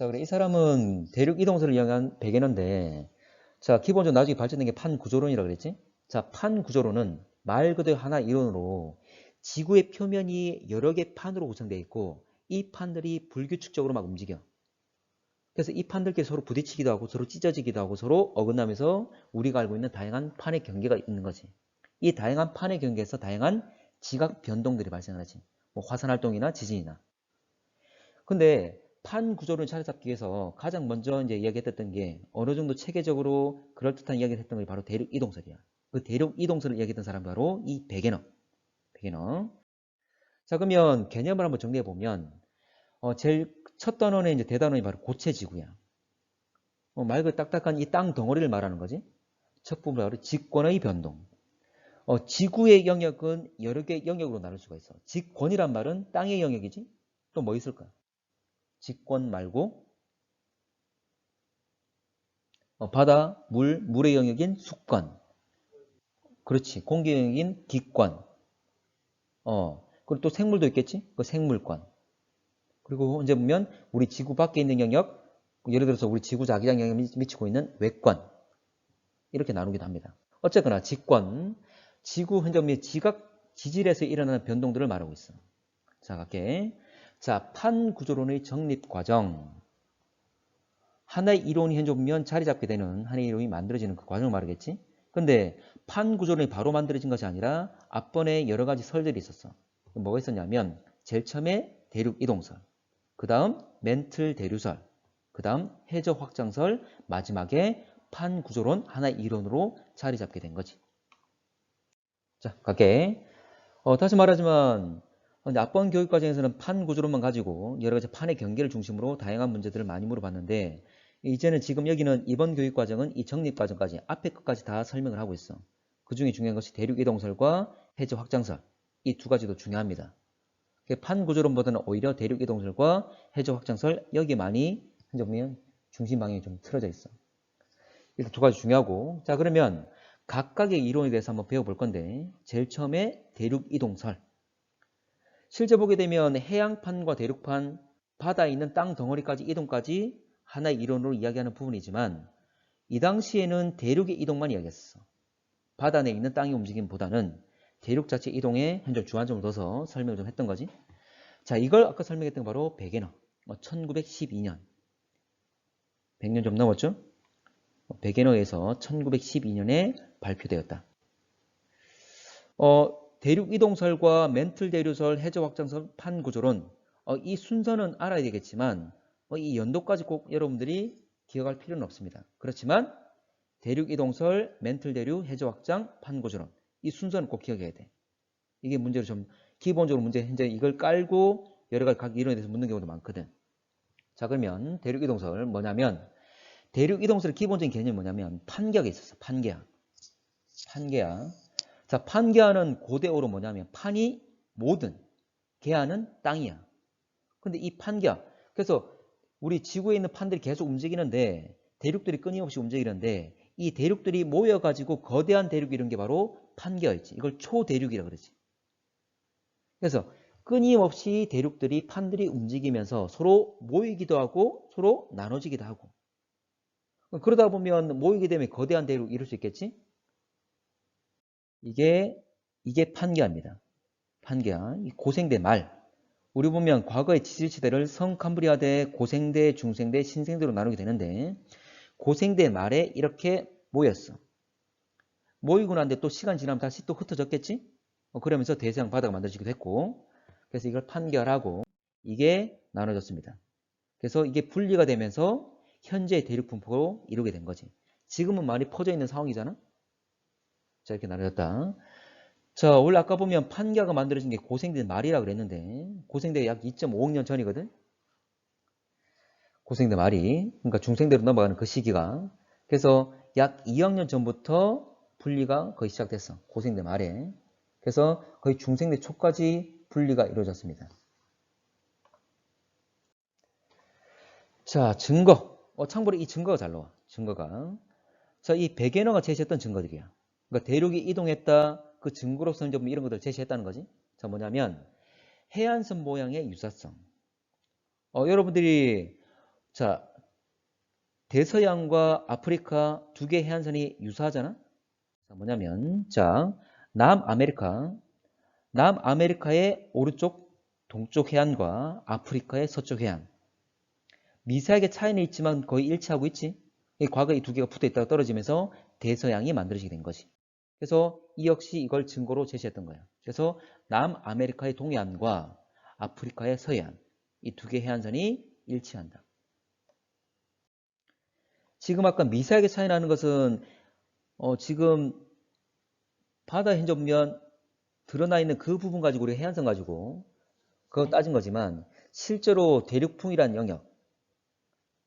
자, 그래. 이 사람은 대륙 이동설을 이용한 백예너인데, 자, 기본적으로 나중에 발전된 게 판구조론이라고 그랬지? 자, 판구조론은 말 그대로 하나 이론으로 지구의 표면이 여러 개 판으로 구성되어 있고, 이 판들이 불규칙적으로 막 움직여. 그래서 이 판들끼리 서로 부딪히기도 하고, 서로 찢어지기도 하고, 서로 어긋나면서 우리가 알고 있는 다양한 판의 경계가 있는 거지. 이 다양한 판의 경계에서 다양한 지각 변동들이 발생을 하지. 뭐 화산 활동이나 지진이나. 근데 판 구조를 찾아잡기 위해서 가장 먼저 이제 이야기했던 게 어느 정도 체계적으로 그럴듯한 이야기를 했던 게 바로 대륙 이동설이야. 그 대륙 이동설을 이야기했던 사람이 바로 이 백예너. 백예너. 자, 그러면 개념을 한번 정리해 보면 제일 첫 단원의 이제 대단원이 바로 고체지구야. 말 그대로 딱딱한 이 땅 덩어리를 말하는 거지. 첫 부분 바로 직권의 변동. 지구의 영역은 여러 개 영역으로 나눌 수가 있어. 직권이란 말은 땅의 영역이지. 또 뭐 있을까? 직권 말고 바다, 물의 영역인 수권. 그렇지. 공기 영역인 기권. 그리고 또 생물도 있겠지? 그 생물권. 그리고 이제 보면 우리 지구 밖에 있는 영역, 예를 들어서 우리 지구 자기장 영역에 미치고 있는 외권. 이렇게 나누기도 합니다. 어쨌거나 직권, 지구 흔적및 지질에서 일어나는 변동들을 말하고 있어. 자, 갈게. 자, 판구조론의 정립 과정. 하나의 이론이 현재 보면 자리 잡게 되는 하나의 이론이 만들어지는 그 과정을 말하겠지. 근데 판구조론이 바로 만들어진 것이 아니라 앞번에 여러 가지 설들이 있었어. 뭐가 있었냐면 제일 처음에 대륙 이동설, 그 다음 멘틀 대류설, 그 다음 해저 확장설, 마지막에 판구조론 하나의 이론으로 자리 잡게 된 거지. 자, 갈게. 다시 말하지만 앞번 교육 과정에서는 판 구조론만 가지고 여러 가지 판의 경계를 중심으로 다양한 문제들을 많이 물어봤는데 이제는 지금 여기는 이번 교육 과정은 이 정립 과정까지 앞에 것까지 다 설명을 하고 있어. 그 중에 중요한 것이 대륙 이동설과 해저 확장설 이 두 가지도 중요합니다. 판 구조론보다는 오히려 대륙 이동설과 해저 확장설 여기 많이 현재 보면 중심 방향이 좀 틀어져 있어. 이렇게 두 가지 중요하고 자 그러면 각각의 이론에 대해서 한번 배워볼 건데 제일 처음에 대륙 이동설. 실제 보게 되면 해양판과 대륙판, 바다에 있는 땅 덩어리까지 이동까지 하나의 이론으로 이야기하는 부분이지만 이 당시에는 대륙의 이동만 이야기했어. 바다 내에 있는 땅의 움직임보다는 대륙 자체 이동에 현재 주안점을 둬서 설명을 좀 했던 거지. 자, 이걸 아까 설명했던 게 바로 백예너. 1912년. 100년 좀 넘었죠? 백예너에서 1912년에 발표되었다. 대륙 이동설과 멘틀 대류설, 해저 확장설, 판 구조론 이 순서는 알아야 되겠지만 이 연도까지 꼭 여러분들이 기억할 필요는 없습니다. 그렇지만 대륙 이동설, 멘틀 대류, 해저 확장, 판 구조론 이 순서는 꼭 기억해야 돼. 이게 문제로 좀 기본적으로 문제 현재 이걸 깔고 여러 가지 각 이론에 대해서 묻는 경우도 많거든. 자 그러면 대륙 이동설 뭐냐면 대륙 이동설의 기본적인 개념이 뭐냐면 판계가 있었어. 판계야. 판계야. 자, 판계하는 고대어로 뭐냐면 판이 모든, 계하는 땅이야. 근데 이 판계야. 그래서 우리 지구에 있는 판들이 계속 움직이는데 대륙들이 끊임없이 움직이는데 이 대륙들이 모여가지고 거대한 대륙 이런 게 바로 판계였지. 이걸 초대륙이라 그러지. 그래서 끊임없이 대륙들이 판들이 움직이면서 서로 모이기도 하고 서로 나눠지기도 하고 그러다 보면 모이게 되면 거대한 대륙 이룰 수 있겠지? 이게 판계합니다. 판계야. 이 고생대 말. 우리 보면 과거의 지질시대를 성캄브리아대, 고생대, 중생대, 신생대로 나누게 되는데 고생대 말에 이렇게 모였어. 모이고 난데 또 시간 지나면 다시 또 흩어졌겠지? 그러면서 대서양 바다가 만들어지기도 했고 그래서 이걸 판결하고 이게 나눠졌습니다. 그래서 이게 분리가 되면서 현재의 대륙 분포로 이루게 된 거지. 지금은 많이 퍼져 있는 상황이잖아. 자 이렇게 나눠졌다. 자, 원래 아까 보면 판교가 만들어진 게 고생대 말이라 그랬는데 고생대가 약 2.5억 년 전이거든. 고생대 말이 그러니까 중생대로 넘어가는 그 시기가 그래서 약 2억 년 전부터 분리가 거의 시작됐어. 고생대 말에. 그래서 거의 중생대 초까지 분리가 이루어졌습니다. 자, 증거. 참고로 이 증거가 잘 나와. 증거가. 자, 이 백예너가 제시했던 증거들이야. 그러니까 대륙이 이동했다. 그 증거로서는 좀 이런 것들을 제시했다는 거지. 자, 뭐냐면 해안선 모양의 유사성. 여러분들이 자, 대서양과 아프리카 두 개 해안선이 유사하잖아? 뭐냐면, 자, 남아메리카의 오른쪽 동쪽 해안과 아프리카의 서쪽 해안. 미세하게 차이는 있지만 거의 일치하고 있지. 과거에 이 두 개가 붙어 있다가 떨어지면서 대서양이 만들어지게 된 거지. 그래서 이 역시 이걸 증거로 제시했던 거야. 그래서 남아메리카의 동해안과 아프리카의 서해안, 이 두 개 해안선이 일치한다. 지금 아까 미세하게 차이 나는 것은 지금 바다 현재 보면 드러나 있는 그 부분 가지고 우리 해안선 가지고 그거 따진 거지만 실제로 대륙풍이란 영역,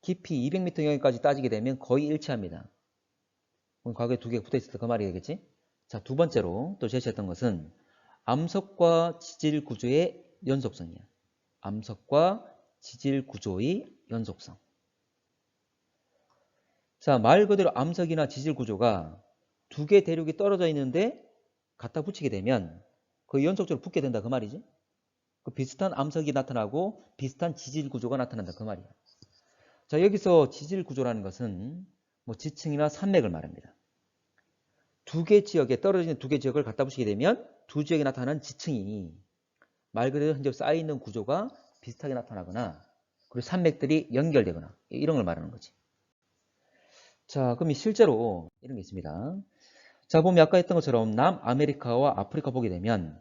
깊이 200m 영역까지 따지게 되면 거의 일치합니다. 과거에 두 개가 붙어 있을 때 그 말이 되겠지? 자, 두 번째로 또 제시했던 것은 암석과 지질 구조의 연속성이야. 암석과 지질 구조의 연속성. 자, 말 그대로 암석이나 지질 구조가 두 개 대륙이 떨어져 있는데 갖다 붙이게 되면 거의 연속적으로 붙게 된다 그 말이지. 그 비슷한 암석이 나타나고 비슷한 지질 구조가 나타난다 그 말이야. 자, 여기서 지질 구조라는 것은 뭐 지층이나 산맥을 말합니다. 두 개 지역에 떨어지는 두 개 지역을 갖다 붙이게 되면 두 지역에 나타나는 지층이 말 그대로 현재 쌓여있는 구조가 비슷하게 나타나거나 그리고 산맥들이 연결되거나 이런 걸 말하는 거지. 자, 그럼 실제로 이런 게 있습니다. 자, 보면 아까 했던 것처럼 남아메리카와 아프리카 보게 되면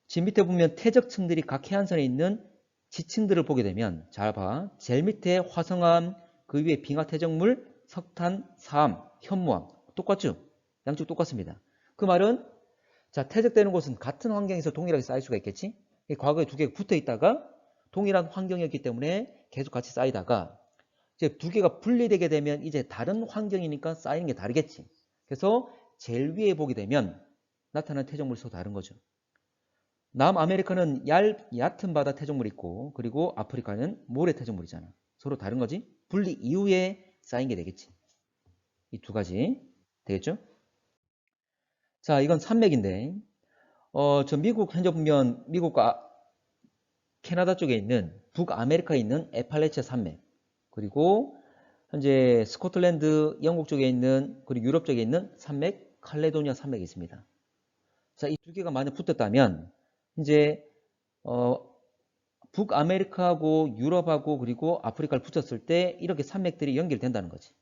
지금 밑에 보면 퇴적층들이 각 해안선에 있는 지층들을 보게 되면 잘 봐. 제일 밑에 화성암, 그 위에 빙하퇴적물, 석탄, 사암, 현무암 똑같죠? 양쪽 똑같습니다. 그 말은 자, 퇴적되는 곳은 같은 환경에서 동일하게 쌓일 수가 있겠지? 과거에 두 개가 붙어 있다가 동일한 환경이었기 때문에 계속 같이 쌓이다가 이제 두 개가 분리되게 되면 이제 다른 환경이니까 쌓이는 게 다르겠지. 그래서 제일 위에 보게 되면 나타나는 퇴적물이 서로 다른 거죠. 남아메리카는 얕은 바다 퇴적물이 있고 그리고 아프리카는 모래 퇴적물이잖아. 서로 다른 거지. 분리 이후에 쌓인 게 되겠지. 이 두 가지 되겠죠? 자, 이건 산맥인데 저 미국 현재 보면 미국과 캐나다 쪽에 있는 북아메리카에 있는 에팔레치아 산맥 그리고 현재 스코틀랜드 영국 쪽에 있는 그리고 유럽 쪽에 있는 산맥 칼레도니아 산맥이 있습니다. 자, 이 두 개가 만약 붙었다면 이제 북아메리카하고 유럽하고 그리고 아프리카를 붙였을 때 이렇게 산맥들이 연결된다는 거지.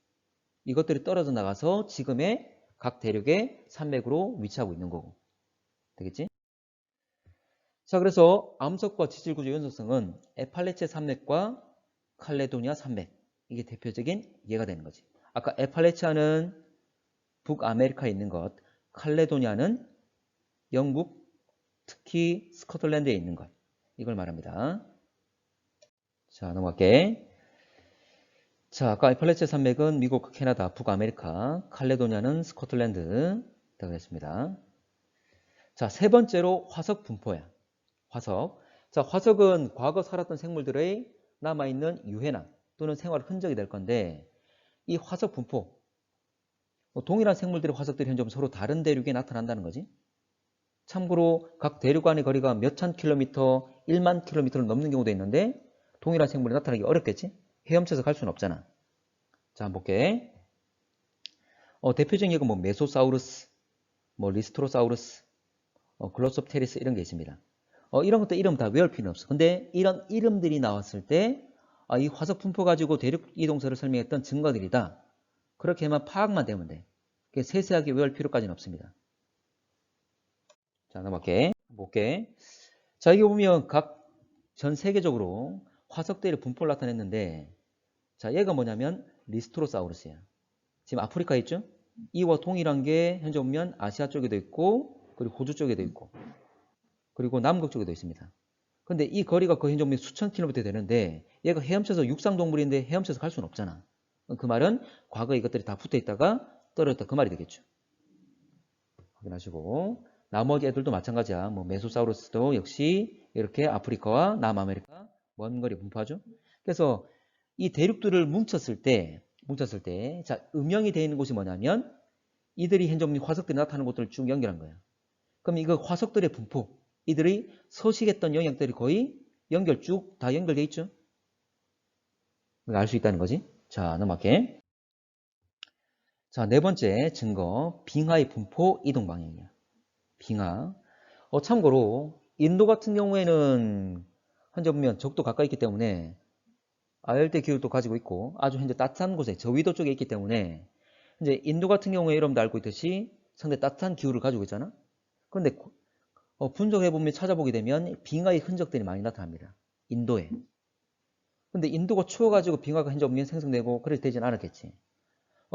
이것들이 떨어져 나가서 지금의 각 대륙의 산맥으로 위치하고 있는 거고. 되겠지? 자, 그래서 암석과 지질 구조 연속성은 에팔레체 산맥과 칼레도니아 산맥. 이게 대표적인 예가 되는 거지. 아까 에팔레치아는 북아메리카에 있는 것, 칼레도니아는 영국, 특히 스코틀랜드에 있는 것. 이걸 말합니다. 자, 넘어갈게. 자, 아까 에팔레체 산맥은 미국, 캐나다, 북아메리카, 칼레도니아는 스코틀랜드 되겠습니다. 자, 세 번째로 화석 분포야. 화석. 자, 화석은 과거 살았던 생물들의 남아있는 유해나 또는 생활 흔적이 될 건데 이 화석 분포, 동일한 생물들의 화석들이 현재 서로 다른 대륙에 나타난다는 거지. 참고로 각 대륙 간의 거리가 몇천 킬로미터, 1만 킬로미터를 넘는 경우도 있는데 동일한 생물이 나타나기 어렵겠지? 헤엄쳐서 갈 수는 없잖아. 자, 한번 볼게. 대표적인 예가 뭐 메소사우루스, 뭐 리스토로사우루스, 글로섭테리스 이런 게 있습니다. 이런 것도 이름 다 외울 필요는 없어. 근데 이런 이름들이 나왔을 때 이 화석 분포 가지고 대륙 이동설을 설명했던 증거들이다. 그렇게만 파악만 되면 돼. 세세하게 외울 필요까지는 없습니다. 자, 넘어갈게. 볼게. 자, 이게 보면 각 전 세계적으로 화석들의 분포를 나타냈는데 자, 얘가 뭐냐면 리스토로사우루스야. 지금 아프리카에 있죠? 이와 동일한 게 현재 보면 아시아 쪽에도 있고 그리고 호주 쪽에도 있고 그리고 남극 쪽에도 있습니다. 근데 이 거리가 거의 현재 보면 수천 킬로미터 되는데 얘가 헤엄쳐서 육상동물인데 헤엄쳐서 갈 수는 없잖아. 그 말은 과거에 이것들이 다 붙어 있다가 떨어졌다 그 말이 되겠죠. 확인하시고 나머지 애들도 마찬가지야. 뭐 메소사우루스도 역시 이렇게 아프리카와 남아메리카 먼 거리 분포하죠. 그래서 이 대륙들을 뭉쳤을 때 자, 음영이 되어 있는 곳이 뭐냐면 이들이 현재 화석들이 나타나는 곳들을 쭉 연결한 거예요. 그럼 이거 화석들의 분포, 이들이 서식했던 영역들이 거의 쭉 다 연결되어 있죠. 알 수 있다는 거지. 자, 넘어갈게. 자, 네 번째 증거. 빙하의 분포 이동 방향이야. 빙하. 참고로 인도 같은 경우에는 현재 보면 적도 가까이 있기 때문에 아열대 기후도 가지고 있고 아주 현재 따뜻한 곳에 저위도 쪽에 있기 때문에 이제 인도 같은 경우에 여러분도 알고 있듯이 상당히 따뜻한 기후를 가지고 있잖아. 그런데 분석해보면 찾아보게 되면 빙하의 흔적들이 많이 나타납니다. 인도에. 근데 인도가 추워가지고 빙하가 현재 없는 생성되고 그렇게 되진 않았겠지.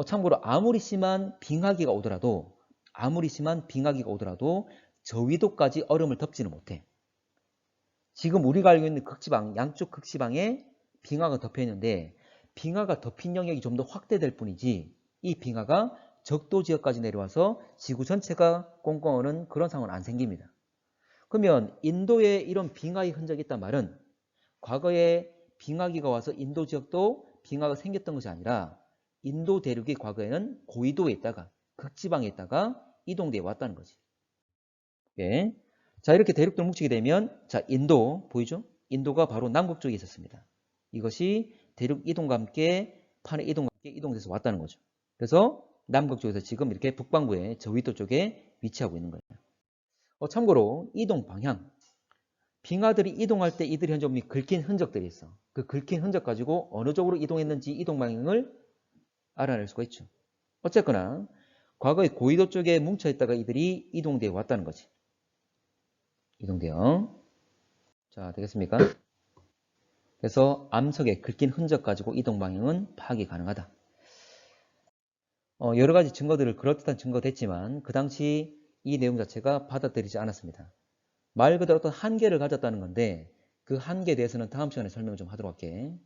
참고로 아무리 심한 빙하기가 오더라도 저위도까지 얼음을 덮지는 못해. 지금 우리가 알고 있는 극지방, 양쪽 극지방에 빙하가 덮여 있는데 빙하가 덮인 영역이 좀 더 확대될 뿐이지 이 빙하가 적도 지역까지 내려와서 지구 전체가 꽁꽁 얼은 그런 상황은 안 생깁니다. 그러면 인도에 이런 빙하의 흔적이 있단 말은 과거에 빙하기가 와서 인도 지역도 빙하가 생겼던 것이 아니라 인도 대륙이 과거에는 고위도에 있다가 극지방에 있다가 이동되어 왔다는 거지. 예. 자, 이렇게 대륙들 뭉치게 되면 자, 인도 보이죠? 인도가 바로 남극 쪽에 있었습니다. 이것이 대륙 이동과 함께 판의 이동과 함께 이동돼서 왔다는 거죠. 그래서 남극 쪽에서 지금 이렇게 북반구의 저위도 쪽에 위치하고 있는 거예요. 참고로 이동 방향. 빙하들이 이동할 때 이들이 현재 긁힌 흔적들이 있어. 그 긁힌 흔적 가지고 어느 쪽으로 이동했는지 이동 방향을 알아낼 수가 있죠. 어쨌거나 과거에 고위도 쪽에 뭉쳐있다가 이들이 이동되어 왔다는 거지. 이동되어. 자, 되겠습니까? 그래서 암석에 긁힌 흔적 가지고 이동 방향은 파악이 가능하다. 여러 가지 증거들을 그럴듯한 증거 됐지만 그 당시 이 내용 자체가 받아들이지 않았습니다. 말 그대로 어떤 한계를 가졌다는 건데 그 한계에 대해서는 다음 시간에 설명을 좀 하도록 할게.